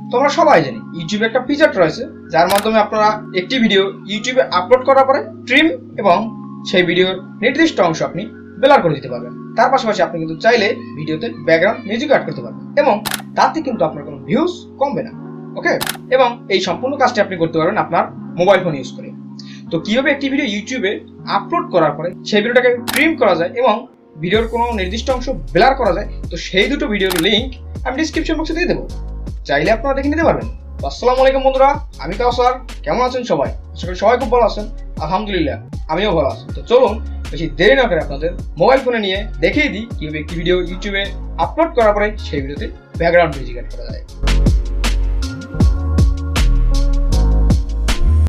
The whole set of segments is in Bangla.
তো আমরা সবাই জানি ইউটিউবে একটা ফিচার রয়েছে যার মাধ্যমে আপনারা একটি ভিডিও ইউটিউবে আপলোড করার পরে ট্রিম এবং সেই ভিডিওর নির্দিষ্ট অংশ আপনি ব্লার করে দিতে পারবেন। তার পাশাপাশি আপনি কিন্তু চাইলে ভিডিওতে ব্যাকগ্রাউন্ড মিউজিক অ্যাড করতে পারবেন এবং তাতে কিন্তু আপনার কোনো ভিউজ কমবে না। ওকে, এবং এই সম্পূর্ণ কাজটি আপনি করতে পারবেন আপনার মোবাইল ফোন ইউজ করে। তো কিভাবে একটি ভিডিও ইউটিউবে আপলোড করার পরে সেই ভিডিওটাকে ট্রিম করা যায় এবং ভিডিওর কোনো নির্দিষ্ট অংশ ব্লার করা যায়, তো সেই দুটো ভিডিওর লিঙ্ক আমি ডিসক্রিপশন বক্সে দিয়ে দেবো, চাইলে আপনারা দেখে নিতে পারবেন। আসসালামু আলাইকুম বন্ধুরা, আমি কাউসার। কেমন আছেন সবাই? আশা করি সবাই খুব ভালো আছেন। আলহামদুলিল্লাহ আমিও ভালো আছি। তো চলুন বেশি দেরি না করে আপনাদের মোবাইল ফোনে নিয়ে দেখিয়ে দিই কিভাবে একটি ভিডিও ইউটিউবে আপলোড করার পরে সেই ভিডিওতে ব্যাকগ্রাউন্ড মিউজিক অ্যাড করা যায়।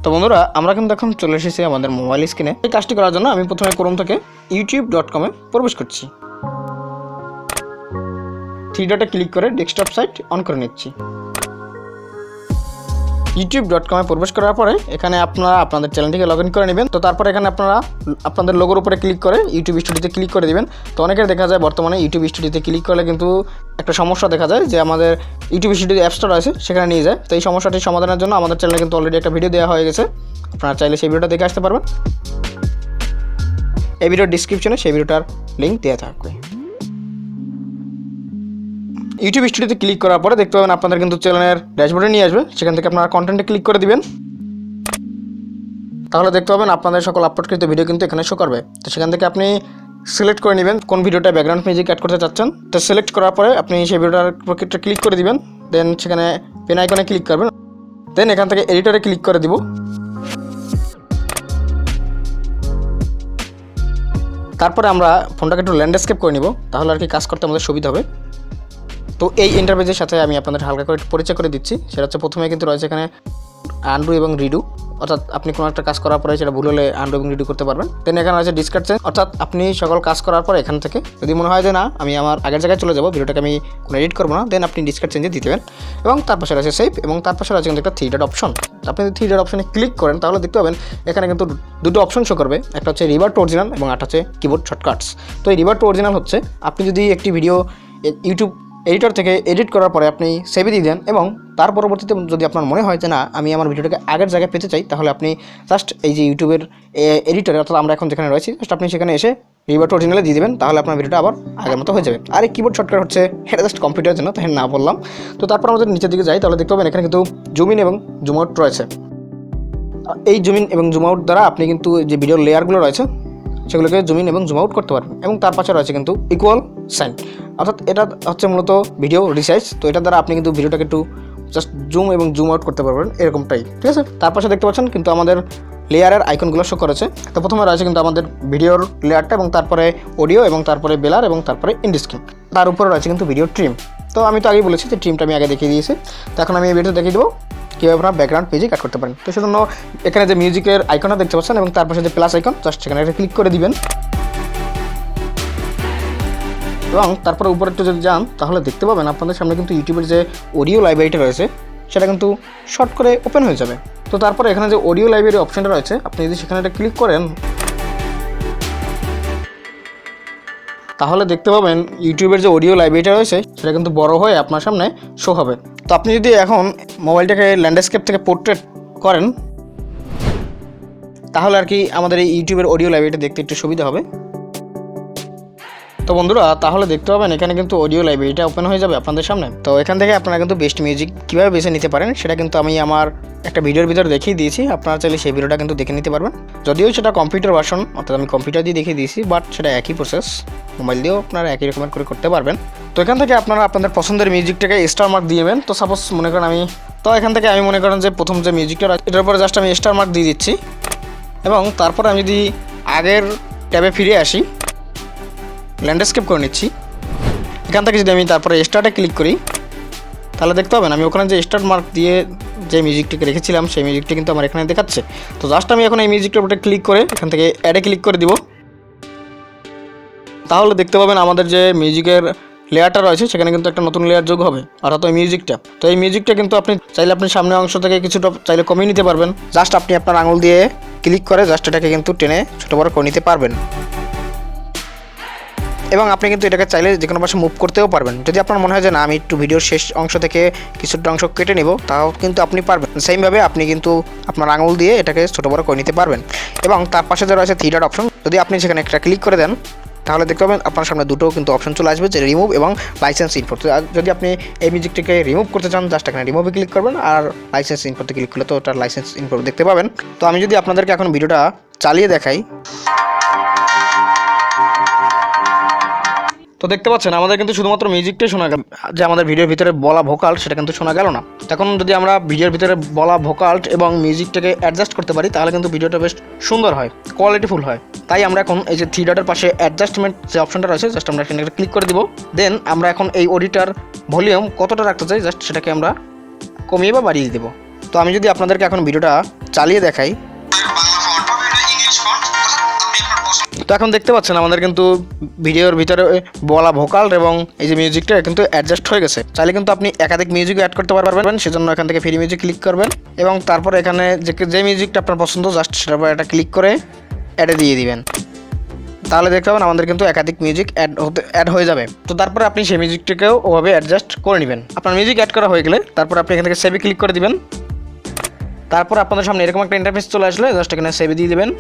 তো বন্ধুরা, আমরা কিন্তু এখন চলে এসেছি আমাদের মোবাইল স্ক্রিনে। এই কাজটি করার জন্য আমি প্রথমে ক্রোম থেকে youtube.com এ প্রবেশ করছি। 3 ডটে ক্লিক করে ডেস্কটপ সাইট অন করে নিচ্ছি। youtube.com এ প্রবেশ করার পরে এখানে আপনারা আপনাদের চ্যানেলটিকে লগ ইন করে নেবেন। তো তারপরে এখানে আপনারা আপনাদের লোগোর উপরে ক্লিক করে ইউটিউব স্টুডিওতে ক্লিক করে দিবেন। তো অনেকের দেখা যায় বর্তমানে ইউটিউব স্টুডিওতে ক্লিক করলে কিন্তু একটা সমস্যা দেখা যায় যে আমাদের ইউটিউব স্টুডিও অ্যাপ স্টোর আছে সেখানে নিয়ে যায়। তো এই সমস্যাটি সমাধানের জন্য আমাদের চ্যানেলে কিন্তু অলরেডি একটা ভিডিও দেওয়া হয়ে গেছে, আপনারা চাইলে সেই ভিডিওটা দেখে আসতে পারবেন। এই ভিডিওর ডিসক্রিপশনে সেই ভিডিওটার লিঙ্ক দেওয়া থাকবে। ইউটিউব স্টুডিওতে ক্লিক করার পরে দেখতে পাবেন আপনাদের কিন্তু চ্যানেলের ড্যাশবোর্ডে নিয়ে আসবে। সেখান থেকে আপনারা কন্টেন্টে ক্লিক করে দিবেন। তাহলে দেখতে পাবেন আপনাদের সকল আপলোডকৃত ভিডিও কিন্তু এখানে শো করবে। তো সেখান থেকে আপনি সিলেক্ট করে নেবেন কোন ভিডিওটা ব্যাকগ্রাউন্ড মিউজিক অ্যাড করতে চাচ্ছেন। তো সিলেক্ট করার পরে আপনি সেই ভিডিওটার প্রকৃতটা ক্লিক করে দিবেন। দেন সেখানে পেন আইকনে ক্লিক করবেন। দেন এখান থেকে এডিটরে ক্লিক করে দিব। তারপরে আমরা ফোনটাকে একটু ল্যান্ডস্কেপ করে নিব, তাহলে আর কি কাজ করতে আমাদের সুবিধা হবে। তো এই ইন্টারফেসের সাথে আমি আপনাদের হালকা করে পরিচয় করে দিচ্ছি। সেটা হচ্ছে প্রথমে কিন্তু রয়েছে এখানে আনডু এবং রিডু, অর্থাৎ আপনি কোনো একটা কাজ করার পরে সেটা ভুল হলে আনডু এবং রিডু করতে পারবেন। দেন এখানে রয়েছে ডিসকার্ড চেঞ্জ, অর্থাৎ আপনি সকল কাজ করার পরে এখান থেকে যদি মনে হয় যে না আমি আমার আগের জায়গায় চলে যাবো, ভিডিওটাকে আমি কোনো এডিট করবো না, দেন আপনি ডিসকার্ড চেঞ্জে দিতে দেবেন। এবং তার পাশে রয়েছে সেভ, এবং তার পাশে রয়েছে কিন্তু একটা 3 ডট অপশন। আপনি যদি 3 ডট অপশনে ক্লিক করেন তাহলে দেখতে পাবেন এখানে কিন্তু দুটো অপশন শো করবে, একটা হচ্ছে রিভার্ট টু অরিজিনাল এবং একটা হচ্ছে কিবোর্ড শর্টকাটস। তো এই রিভার্ট টু অরিজিনাল হচ্ছে আপনি যদি একটি ভিডিও ইউটিউব এডিটর থেকে এডিট করার পরে আপনি সেভে দিয়ে দেন এবং তার পরবর্তীতে যদি আপনার মনে হয় যে না আমি আমার ভিডিওটাকে আগের জায়গায় পেতে চাই, তাহলে আপনি জাস্ট এই যে ইউটিউবের এডিটরে, অর্থাৎ আমরা এখন যেখানে রয়েছি জাস্ট আপনি সেখানে এসে রিভার্ট অরিজিনালে দিয়ে দেবেন, তাহলে আপনার ভিডিওটা আবার আগের মতো হয়ে যাবে। আর এই কিবোর্ড শর্টকাট হচ্ছে এটা জাস্ট কম্পিউটারের জন্য, তাই না বললাম। তো তারপর আমাদের নিচের দিকে যাই, তাহলে দেখতে পাবেন এখানে কিন্তু জুম ইন এবং জুম আউট রয়েছে। এই জুম ইন এবং জুম আউট দ্বারা আপনি কিন্তু যে ভিডিওর লেয়ারগুলো রয়েছে সেগুলোকে জুম ইন এবং জুম আউট করতে পারবেন। এবং তার পাশে রয়েছে কিন্তু ইকুয়াল সাইন, অর্থাৎ এটা হচ্ছে মূলত ভিডিও রিসাইজ। তো এটার দ্বারা আপনি কিন্তু ভিডিওটাকে একটু জাস্ট জুম এবং জুম আউট করতে পারবেন, এরকমটাই, ঠিক আছে। তার পাশে দেখতে পাচ্ছেন কিন্তু আমাদের লেয়ারের আইকনগুলো শো করেছে। তো প্রথমে রয়েছে কিন্তু আমাদের ভিডিওর লেয়ারটা, এবং তারপরে অডিও, এবং তারপরে বেলার, এবং তারপরে ইন্ডিস্ক্রিন। তার উপরে রয়েছে কিন্তু ভিডিও ট্রিম। তো আমি তো আগেই বলেছি যে ট্রিমটা আমি আগে দেখিয়ে দিয়েছি। তো এখন আমি এই ভিডিও দেখিয়ে দেবো কীভাবে আপনারা ব্যাকগ্রাউন্ড মিউজিক অ্যাড করতে পারেন। তো সেজন্য এখানে যে মিউজিকের আইকনটা দেখতে পাচ্ছেন এবং তার পাশে যে প্লাস আইকন, জাস্ট সেখানে একটা ক্লিক করে দিবেন। এবং তারপরে উপরে একটু যদি যান তাহলে দেখতে পাবেন আপনাদের সামনে কিন্তু ইউটিউবের যে অডিও লাইব্রেরিটা রয়েছে সেটা কিন্তু শর্ট করে ওপেন হয়ে যাবে। তো তারপরে এখানে যে অডিও লাইব্রেরি অপশনটা রয়েছে আপনি যদি সেখানে একটা ক্লিক করেন তাহলে দেখতে পাবেন ইউটিউবের যে অডিও লাইব্রেরিটা রয়েছে সেটা কিন্তু বড় হয়ে আপনার সামনে শো হবে। তো আপনি যদি এখন মোবাইলটাকে ল্যান্ডস্কেপ থেকে পোর্ট্রেট করেন তাহলে আর কি আমাদের এই ইউটিউবের অডিও লাইব্রেরিটা দেখতে একটু সুবিধা হবে। তো বন্ধুরা, তাহলে দেখতে পাবেন এখানে কিন্তু অডিও লাইব্রেরিটা ওপেন হয়ে যাবে আপনাদের সামনে। তো এখান থেকে আপনারা কিন্তু বেস্ট মিউজিক কীভাবে বেছে নিতে পারেন সেটা কিন্তু আমি আমার একটা ভিডিওর ভিতরে দেখিয়ে দিয়েছি। আপনারা চাইলে সেই ভিডিওটা কিন্তু দেখে নিতে পারবেন। যদিও সেটা কম্পিউটার ভার্সন, অর্থাৎ আমি কম্পিউটার দিয়ে দেখিয়ে দিয়েছি, বাট সেটা একই প্রসেস, মোবাইল দিয়েও আপনারা একই রকমের করে করতে পারবেন। তো এখান থেকে আপনারা আপনাদের পছন্দের মিউজিকটাকে স্টার মার্ক দিয়ে দেবেন। তো সাপোজ মনে করেন এখান থেকে আমি মনে করেন যে প্রথম যে মিউজিকটা এটার উপরে জাস্ট আমি স্টার মার্ক দিয়ে দিচ্ছি। এবং তারপরে আমি যদি আগের ট্যাবে ফিরে আসি, ল্যান্ডস্কেপ করে নিচ্ছি, এখান থেকে যদি আমি তারপরে স্টার্টে ক্লিক করি তাহলে দেখতে পাবেন আমি ওখানে যে স্টার্ট মার্ক দিয়ে যে মিউজিকটাকে রেখেছিলাম সেই মিউজিকটা কিন্তু আমার এখানে দেখাচ্ছে। তো জাস্ট আমি এখন এই মিউজিকটার উপরে ক্লিক করে এখান থেকে অ্যাডে ক্লিক করে দিব। তাহলে দেখতে পাবেন আমাদের যে মিউজিকের লেয়ারটা রয়েছে সেখানে কিন্তু একটা নতুন লেয়ার যোগ হবে, অর্থাৎ ওই মিউজিকটা। তো এই মিউজিকটা কিন্তু আপনি চাইলে আপনি সামনের অংশ থেকে কিছুটা চাইলে কমিয়ে নিতে পারবেন। জাস্ট আপনি আপনার আঙুল দিয়ে ক্লিক করে জাস্ট এটাকে কিন্তু টেনে ছোটো বড় করে নিতে পারবেন। এবং আপনি কিন্তু এটাকে চাইলে যে কোনো পাশে মুভ করতেও পারবেন। যদি আপনার মনে হয় যে না আমি একটু ভিডিওর শেষ অংশ থেকে কিছুটা অংশ কেটে নেব, তাও কিন্তু আপনি পারবেন। সেমভাবে আপনি কিন্তু আপনার আঙুল দিয়ে এটাকে ছোটো বড়ো করে নিতে পারবেন। এবং তার পাশে যে রয়েছে 3 ডট অপশন, যদি আপনি সেখানে একটা ক্লিক করে দেন তাহলে দেখতে পাবেন আপনার সামনে দুটো কিন্তু অপশন চলে আসবে, যে রিমুভ এবং লাইসেন্স ইনপুট। যদি আপনি এই মিউজিকটিকে রিমুভ করতে চান, জাস্ট এখানে রিমুভে ক্লিক করবেন, আর লাইসেন্স ইনপুটে ক্লিক করলে তো ওটার লাইসেন্স ইনপুট দেখতে পাবেন। তো আমি যদি আপনাদেরকে এখন ভিডিওটা চালিয়ে দেখাই, তো দেখতে পাচ্ছেন আমাদের কিন্তু শুধুমাত্র মিউজিকটাই শোনা গেল, যে আমাদের ভিডিওর ভিতরে বলা ভোকাল সেটা কিন্তু শোনা গেল না। এখন যদি আমরা ভিডিওর ভিতরে বলা ভোকাল এবং মিউজিকটাকে অ্যাডজাস্ট করতে পারি তাহলে কিন্তু ভিডিওটা বেশ সুন্দর হয়, কোয়ালিটিফুল হয়। তাই আমরা এখন এই যে 3 ডটের পাশে অ্যাডজাস্টমেন্ট যে অপশনটা রয়েছে, জাস্ট আমরা এখানে ক্লিক করে দিব। দেন আমরা এখন এই অডিটার ভলিউম কতটা রাখতে চাই, জাস্ট সেটাকে আমরা কমিয়ে বা বাড়িয়ে দেবো। তো আমি যদি আপনাদেরকে এখন ভিডিওটা চালিয়ে দেখাই, তো এখন দেখতে পাচ্ছেন আমাদের কিন্তু ভিডিওর ভিতরে বলা ভোকাল এবং এই যে মিউজিকটা কিন্তু অ্যাডজাস্ট হয়ে গেছে। চাইলে কিন্তু আপনি একাধিক মিউজিক অ্যাড করতে পারবেন, সেজন্য এখান থেকে ফ্রি মিউজিক ক্লিক করবেন এবং তারপর এখানে যে মিউজিকটা আপনার পছন্দ জাস্ট সেটার উপর একটা ক্লিক করে অ্যাডে দিয়ে দিবেন। তাহলে দেখতে পাবেন আমাদের কিন্তু একাধিক মিউজিক অ্যাড হয়ে যাবে। তো তারপরে আপনি সেই মিউজিকটাকেও ওভাবে অ্যাডজাস্ট করে নেবেন। আপনার মিউজিক অ্যাড করা হয়ে গেলে তারপর আপনি এখান থেকে সেভে ক্লিক করে দিবেন। তারপর আপনাদের সামনে এরকম একটা ইন্টারফেস চলে আসলে জাস্ট এখানে সেভে দিয়ে দেবেন।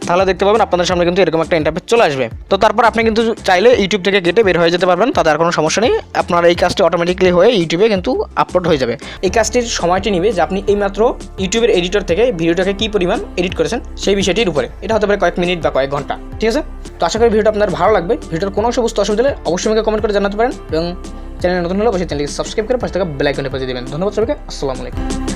তাহলে দেখতে পাবেন আপনাদের সামনে কিন্তু এরকম একটা ইন্টারফেস চলে আসবে। তো তারপর আপনি কিন্তু চাইলে ইউটিউব থেকে কেটে বের হয়ে যেতে পারবেন, তাতে আর কোনো সমস্যা নেই। আপনার এই কাজটি অটোমেটিকলি হয়ে ইউটিউবে কিন্তু আপলোড হয়ে যাবে। এই কাজটির সময়টি নেবে যে আপনি এইমাত্র ইউটিউবের এডিটর থেকে ভিডিওটাকে কী পরিমাণ এডিট করেছেন সেই বিষয়টির উপরে। এটা হতে পারে কয়েক মিনিট বা কয়েক ঘন্টা, ঠিক আছে? তো আশা করি ভিডিওটা আপনার ভালো লাগবে। ভিডিওর কোনো অংশ বুঝতে অসুবিধা হলে অবশ্যই আমাকে কমেন্ট করে জানাতে পারেন এবং চ্যানেল নতুন হলে অবশ্যই চ্যানেলকে সাবস্ক্রাইব করে পাশে থাকা বেল আইকনে বাজিয়ে দেবেন। ধন্যবাদ সবাইকে, আসসালামু আলাইকুম।